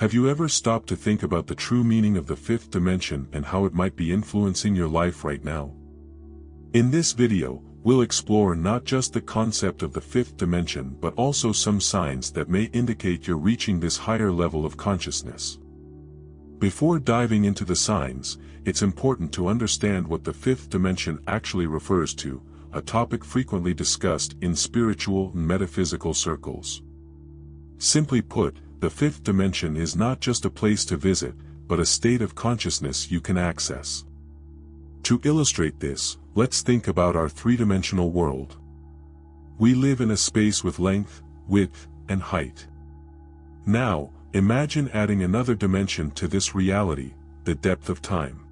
Have you ever stopped to think about the true meaning of the fifth dimension and how it might be influencing your life right now? In this video, we'll explore not just the concept of the fifth dimension but also some signs that may indicate you're reaching this higher level of consciousness. Before diving into the signs, it's important to understand what the fifth dimension actually refers to, a topic frequently discussed in spiritual and metaphysical circles. Simply put, the fifth dimension is not just a place to visit, but a state of consciousness you can access. To illustrate this, let's think about our three-dimensional world. We live in a space with length, width, and height. Now, imagine adding another dimension to this reality, the depth of time.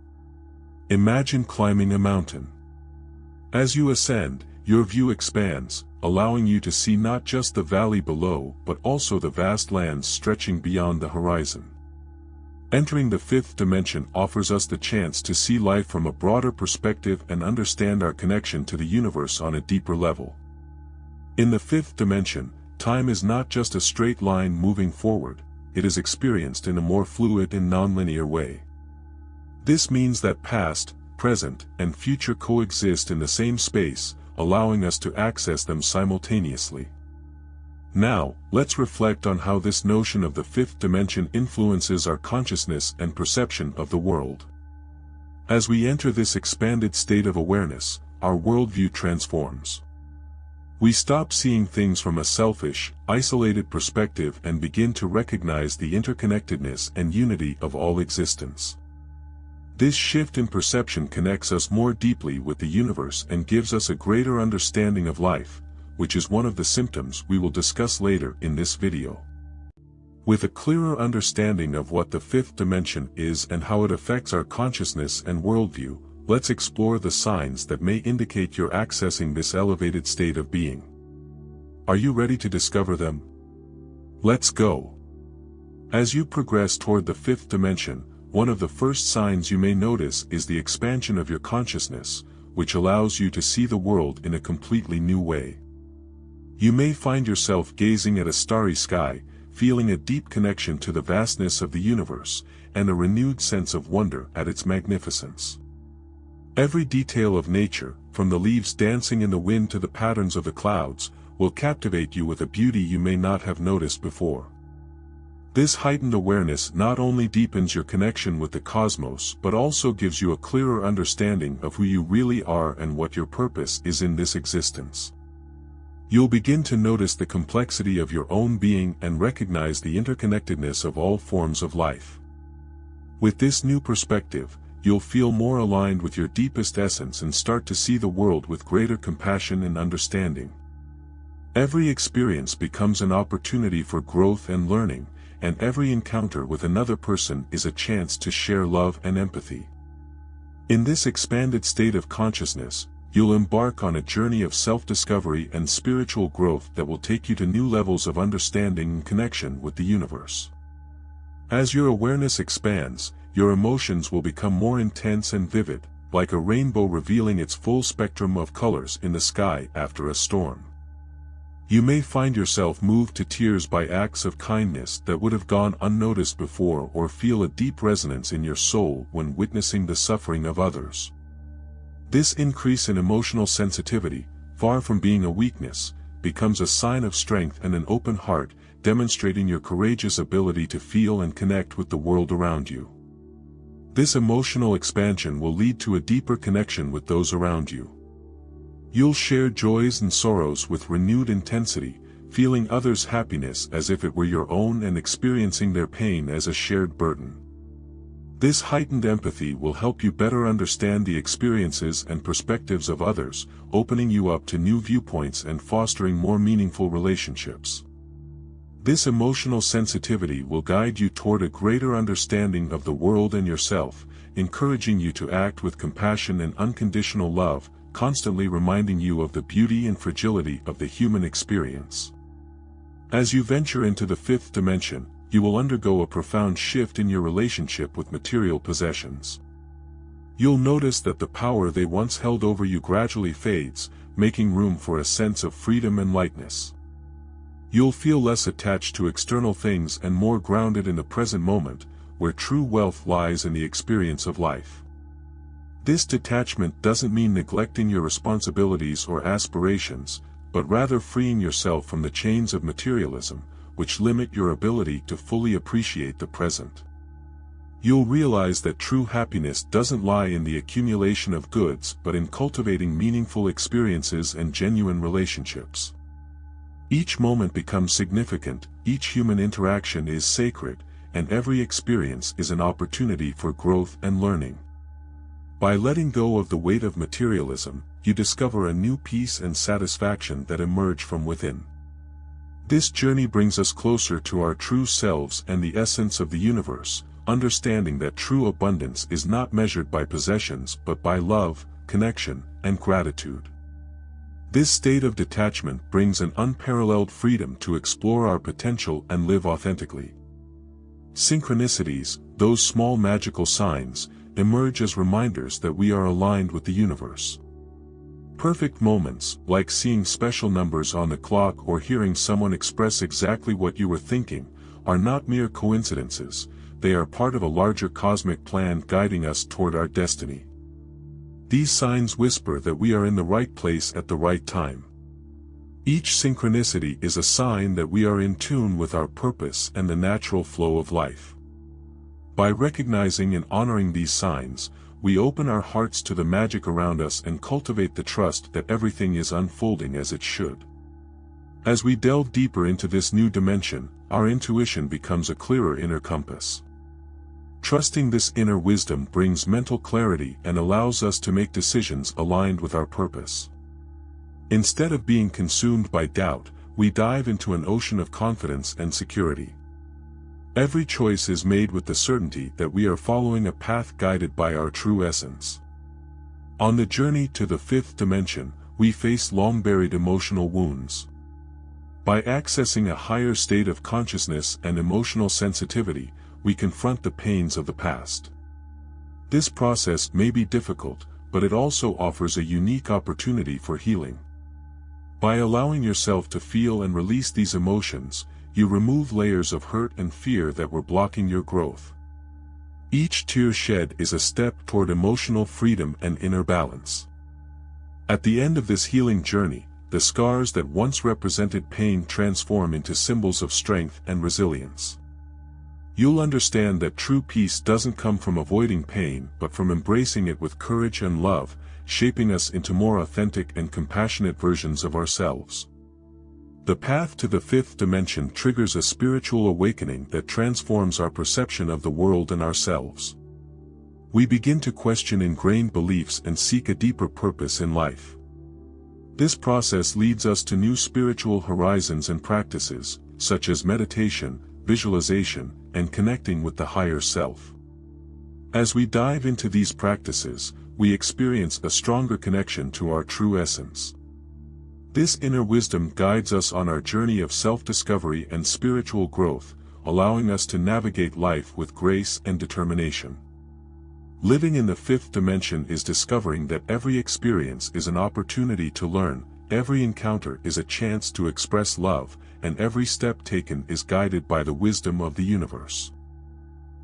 Imagine climbing a mountain. As you ascend, your view expands, allowing you to see not just the valley below but also the vast lands stretching beyond the horizon. Entering the fifth dimension offers us the chance to see life from a broader perspective and understand our connection to the universe on a deeper level. In the fifth dimension, time is not just a straight line moving forward, it is experienced in a more fluid and nonlinear way. This means that past, present, and future coexist in the same space, allowing us to access them simultaneously. Now, let's reflect on how this notion of the fifth dimension influences our consciousness and perception of the world. As we enter this expanded state of awareness, our worldview transforms. We stop seeing things from a selfish, isolated perspective and begin to recognize the interconnectedness and unity of all existence. This shift in perception connects us more deeply with the universe and gives us a greater understanding of life, which is one of the symptoms we will discuss later in this video. With a clearer understanding of what the fifth dimension is and how it affects our consciousness and worldview, let's explore the signs that may indicate you're accessing this elevated state of being. Are you ready to discover them? Let's go. As you progress toward the fifth dimension, one of the first signs you may notice is the expansion of your consciousness, which allows you to see the world in a completely new way. You may find yourself gazing at a starry sky, feeling a deep connection to the vastness of the universe, and a renewed sense of wonder at its magnificence. Every detail of nature, from the leaves dancing in the wind to the patterns of the clouds, will captivate you with a beauty you may not have noticed before. This heightened awareness not only deepens your connection with the cosmos but also gives you a clearer understanding of who you really are and what your purpose is in this existence. You'll begin to notice the complexity of your own being and recognize the interconnectedness of all forms of life. With this new perspective, you'll feel more aligned with your deepest essence and start to see the world with greater compassion and understanding. Every experience becomes an opportunity for growth and learning, and every encounter with another person is a chance to share love and empathy. In this expanded state of consciousness, you'll embark on a journey of self-discovery and spiritual growth that will take you to new levels of understanding and connection with the universe. As your awareness expands, your emotions will become more intense and vivid, like a rainbow revealing its full spectrum of colors in the sky after a storm. You may find yourself moved to tears by acts of kindness that would have gone unnoticed before or feel a deep resonance in your soul when witnessing the suffering of others. This increase in emotional sensitivity, far from being a weakness, becomes a sign of strength and an open heart, demonstrating your courageous ability to feel and connect with the world around you. This emotional expansion will lead to a deeper connection with those around you. You'll share joys and sorrows with renewed intensity, feeling others' happiness as if it were your own and experiencing their pain as a shared burden. This heightened empathy will help you better understand the experiences and perspectives of others, opening you up to new viewpoints and fostering more meaningful relationships. This emotional sensitivity will guide you toward a greater understanding of the world and yourself, encouraging you to act with compassion and unconditional love, constantly reminding you of the beauty and fragility of the human experience. As you venture into the fifth dimension, you will undergo a profound shift in your relationship with material possessions. You'll notice that the power they once held over you gradually fades, making room for a sense of freedom and lightness. You'll feel less attached to external things and more grounded in the present moment, where true wealth lies in the experience of life. This detachment doesn't mean neglecting your responsibilities or aspirations, but rather freeing yourself from the chains of materialism, which limit your ability to fully appreciate the present. You'll realize that true happiness doesn't lie in the accumulation of goods but in cultivating meaningful experiences and genuine relationships. Each moment becomes significant, each human interaction is sacred, and every experience is an opportunity for growth and learning. By letting go of the weight of materialism, you discover a new peace and satisfaction that emerge from within. This journey brings us closer to our true selves and the essence of the universe, understanding that true abundance is not measured by possessions but by love, connection, and gratitude. This state of detachment brings an unparalleled freedom to explore our potential and live authentically. Synchronicities, those small magical signs, emerge as reminders that we are aligned with the universe. Perfect moments, like seeing special numbers on the clock or hearing someone express exactly what you were thinking, are not mere coincidences. They are part of a larger cosmic plan guiding us toward our destiny. These signs whisper that we are in the right place at the right time. Each synchronicity is a sign that we are in tune with our purpose and the natural flow of life. By recognizing and honoring these signs, we open our hearts to the magic around us and cultivate the trust that everything is unfolding as it should. As we delve deeper into this new dimension, our intuition becomes a clearer inner compass. Trusting this inner wisdom brings mental clarity and allows us to make decisions aligned with our purpose. Instead of being consumed by doubt, we dive into an ocean of confidence and security. Every choice is made with the certainty that we are following a path guided by our true essence. On the journey to the fifth dimension, we face long-buried emotional wounds. By accessing a higher state of consciousness and emotional sensitivity, we confront the pains of the past. This process may be difficult, but it also offers a unique opportunity for healing. By allowing yourself to feel and release these emotions, you remove layers of hurt and fear that were blocking your growth. Each tear shed is a step toward emotional freedom and inner balance. At the end of this healing journey, the scars that once represented pain transform into symbols of strength and resilience. You'll understand that true peace doesn't come from avoiding pain but from embracing it with courage and love, shaping us into more authentic and compassionate versions of ourselves. The path to the fifth dimension triggers a spiritual awakening that transforms our perception of the world and ourselves. We begin to question ingrained beliefs and seek a deeper purpose in life. This process leads us to new spiritual horizons and practices, such as meditation, visualization, and connecting with the higher self. As we dive into these practices, we experience a stronger connection to our true essence. This inner wisdom guides us on our journey of self-discovery and spiritual growth, allowing us to navigate life with grace and determination. Living in the fifth dimension is discovering that every experience is an opportunity to learn, every encounter is a chance to express love, and every step taken is guided by the wisdom of the universe.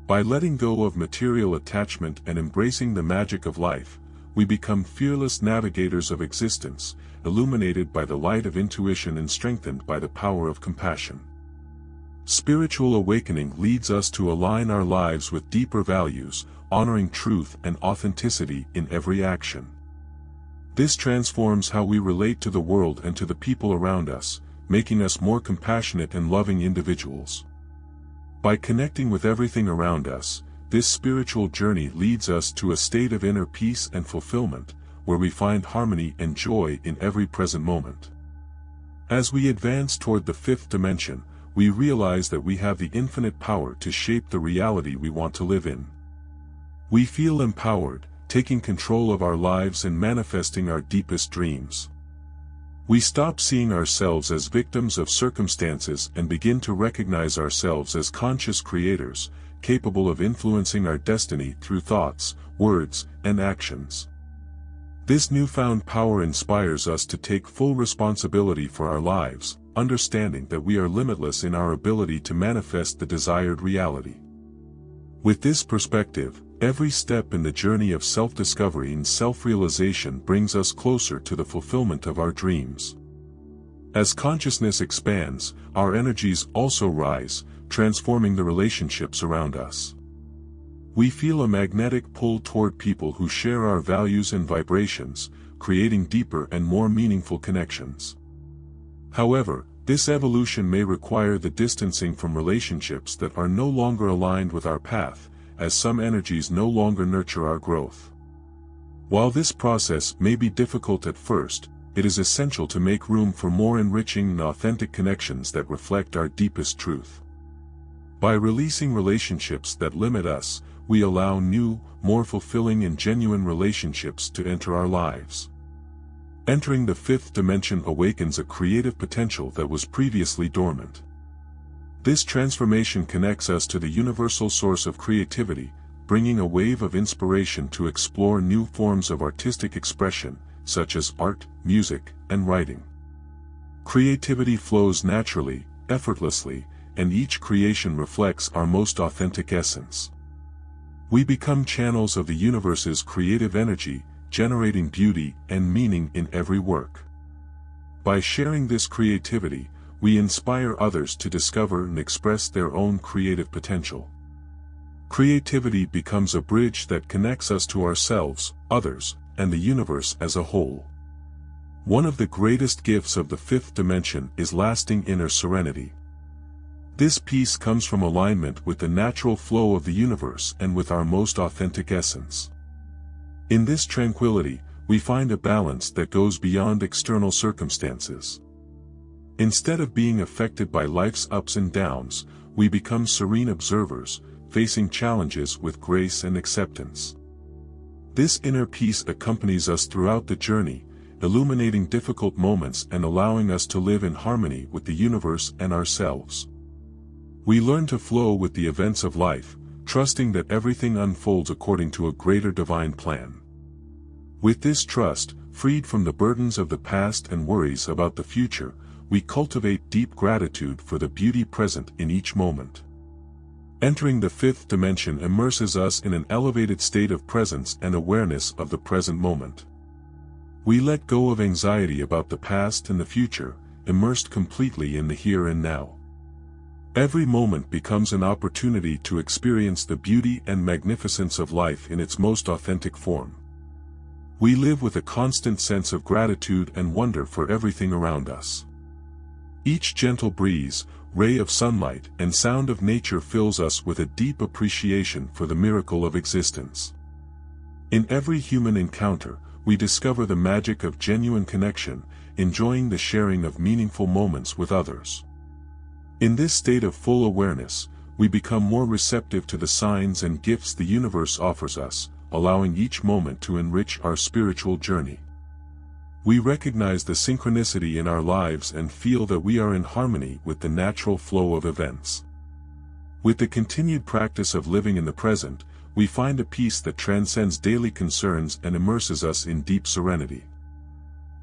By letting go of material attachment and embracing the magic of life, we become fearless navigators of existence, illuminated by the light of intuition and strengthened by the power of compassion. Spiritual awakening leads us to align our lives with deeper values, honoring truth and authenticity in every action. This transforms how we relate to the world and to the people around us, making us more compassionate and loving individuals. By connecting with everything around us, this spiritual journey leads us to a state of inner peace and fulfillment, where we find harmony and joy in every present moment. As we advance toward the fifth dimension, we realize that we have the infinite power to shape the reality we want to live in. We feel empowered, taking control of our lives and manifesting our deepest dreams. We stop seeing ourselves as victims of circumstances and begin to recognize ourselves as conscious creators, capable of influencing our destiny through thoughts, words, and actions. This newfound power inspires us to take full responsibility for our lives, understanding that we are limitless in our ability to manifest the desired reality. With this perspective, every step in the journey of self-discovery and self-realization brings us closer to the fulfillment of our dreams. As consciousness expands, our energies also rise, transforming the relationships around us. We feel a magnetic pull toward people who share our values and vibrations, creating deeper and more meaningful connections. However, this evolution may require the distancing from relationships that are no longer aligned with our path, as some energies no longer nurture our growth. While this process may be difficult at first, it is essential to make room for more enriching and authentic connections that reflect our deepest truth. By releasing relationships that limit us, we allow new, more fulfilling and genuine relationships to enter our lives. Entering the fifth dimension awakens a creative potential that was previously dormant. This transformation connects us to the universal source of creativity, bringing a wave of inspiration to explore new forms of artistic expression, such as art, music, and writing. Creativity flows naturally, effortlessly, and each creation reflects our most authentic essence. We become channels of the universe's creative energy, generating beauty and meaning in every work. By sharing this creativity, we inspire others to discover and express their own creative potential. Creativity becomes a bridge that connects us to ourselves, others, and the universe as a whole. One of the greatest gifts of the fifth dimension is lasting inner serenity. This peace comes from alignment with the natural flow of the universe and with our most authentic essence. In this tranquility, we find a balance that goes beyond external circumstances. Instead of being affected by life's ups and downs, we become serene observers, facing challenges with grace and acceptance. This inner peace accompanies us throughout the journey, illuminating difficult moments and allowing us to live in harmony with the universe and ourselves. We learn to flow with the events of life, trusting that everything unfolds according to a greater divine plan. With this trust, freed from the burdens of the past and worries about the future, we cultivate deep gratitude for the beauty present in each moment. Entering the fifth dimension immerses us in an elevated state of presence and awareness of the present moment. We let go of anxiety about the past and the future, immersed completely in the here and now. Every moment becomes an opportunity to experience the beauty and magnificence of life in its most authentic form. We live with a constant sense of gratitude and wonder for everything around us. Each gentle breeze, ray of sunlight, and sound of nature fills us with a deep appreciation for the miracle of existence. In every human encounter, we discover the magic of genuine connection, enjoying the sharing of meaningful moments with others. In this state of full awareness, we become more receptive to the signs and gifts the universe offers us, allowing each moment to enrich our spiritual journey. We recognize the synchronicity in our lives and feel that we are in harmony with the natural flow of events. With the continued practice of living in the present, we find a peace that transcends daily concerns and immerses us in deep serenity.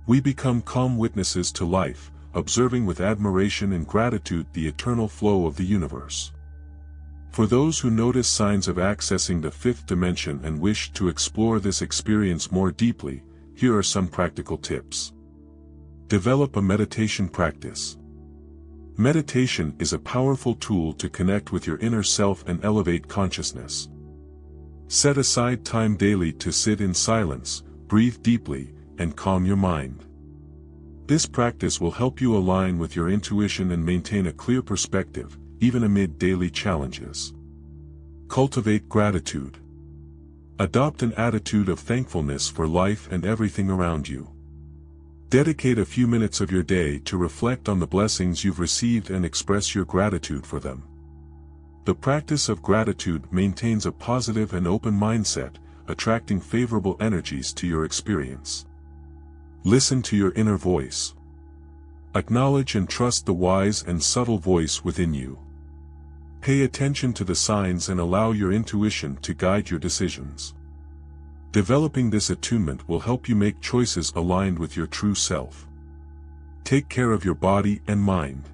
We become calm witnesses to life, observing with admiration and gratitude the eternal flow of the universe. For those who notice signs of accessing the fifth dimension and wish to explore this experience more deeply, here are some practical tips. Develop a meditation practice. Meditation is a powerful tool to connect with your inner self and elevate consciousness. Set aside time daily to sit in silence, breathe deeply, and calm your mind. This practice will help you align with your intuition and maintain a clear perspective, even amid daily challenges. Cultivate gratitude. Adopt an attitude of thankfulness for life and everything around you. Dedicate a few minutes of your day to reflect on the blessings you've received and express your gratitude for them. The practice of gratitude maintains a positive and open mindset, attracting favorable energies to your experience. Listen to your inner voice. Acknowledge and trust the wise and subtle voice within you. Pay attention to the signs and allow your intuition to guide your decisions. Developing this attunement will help you make choices aligned with your true self. Take care of your body and mind.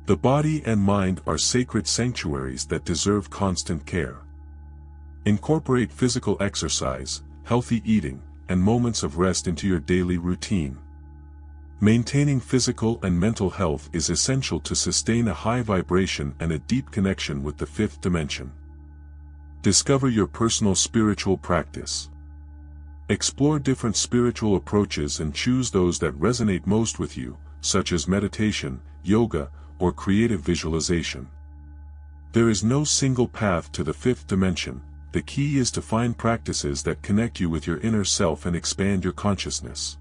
The body and mind are sacred sanctuaries that deserve constant care. Incorporate physical exercise, healthy eating, and moments of rest into your daily routine. Maintaining physical and mental health is essential to sustain a high vibration and a deep connection with the fifth dimension. Discover your personal spiritual practice. Explore different spiritual approaches and choose those that resonate most with you, such as meditation, yoga, or creative visualization. There is no single path to the fifth dimension. The key is to find practices that connect you with your inner self and expand your consciousness.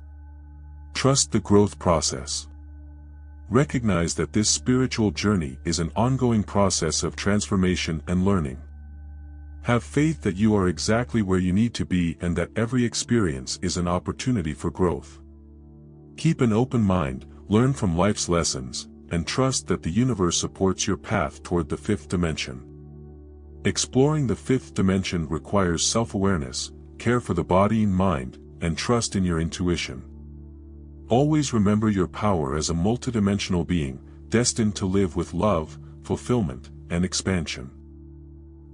Trust the growth process. Recognize that this spiritual journey is an ongoing process of transformation and learning. Have faith that you are exactly where you need to be and that every experience is an opportunity for growth. Keep an open mind, learn from life's lessons, and trust that the universe supports your path toward the fifth dimension. Exploring the fifth dimension requires self-awareness, care for the body and mind, and trust in your intuition. Always remember your power as a multidimensional being, destined to live with love, fulfillment, and expansion.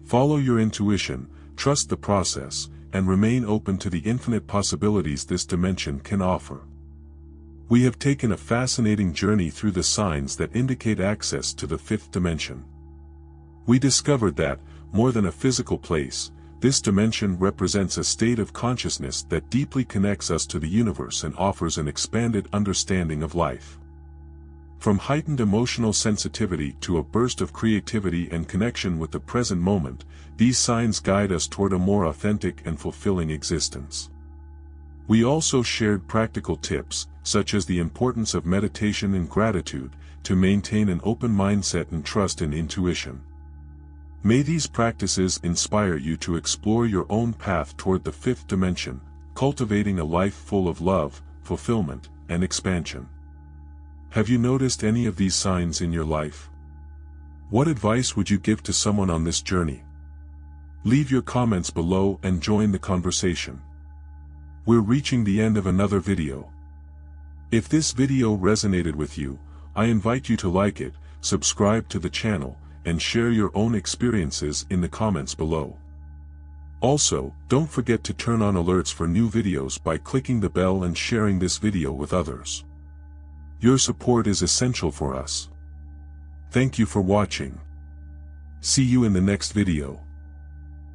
Follow your intuition, trust the process, and remain open to the infinite possibilities this dimension can offer. We have taken a fascinating journey through the signs that indicate access to the fifth dimension. We discovered that, more than a physical place, this dimension represents a state of consciousness that deeply connects us to the universe and offers an expanded understanding of life. From heightened emotional sensitivity to a burst of creativity and connection with the present moment, these signs guide us toward a more authentic and fulfilling existence. We also shared practical tips, such as the importance of meditation and gratitude, to maintain an open mindset and trust in intuition. May these practices inspire you to explore your own path toward the fifth dimension, cultivating a life full of love, fulfillment, and expansion. Have you noticed any of these signs in your life? What advice would you give to someone on this journey? Leave your comments below and join the conversation. We're reaching the end of another video. If this video resonated with you, I invite you to like it, subscribe to the channel, and share your own experiences in the comments below. Also, don't forget to turn on alerts for new videos by clicking the bell and sharing this video with others. Your support is essential for us. Thank you for watching. See you in the next video.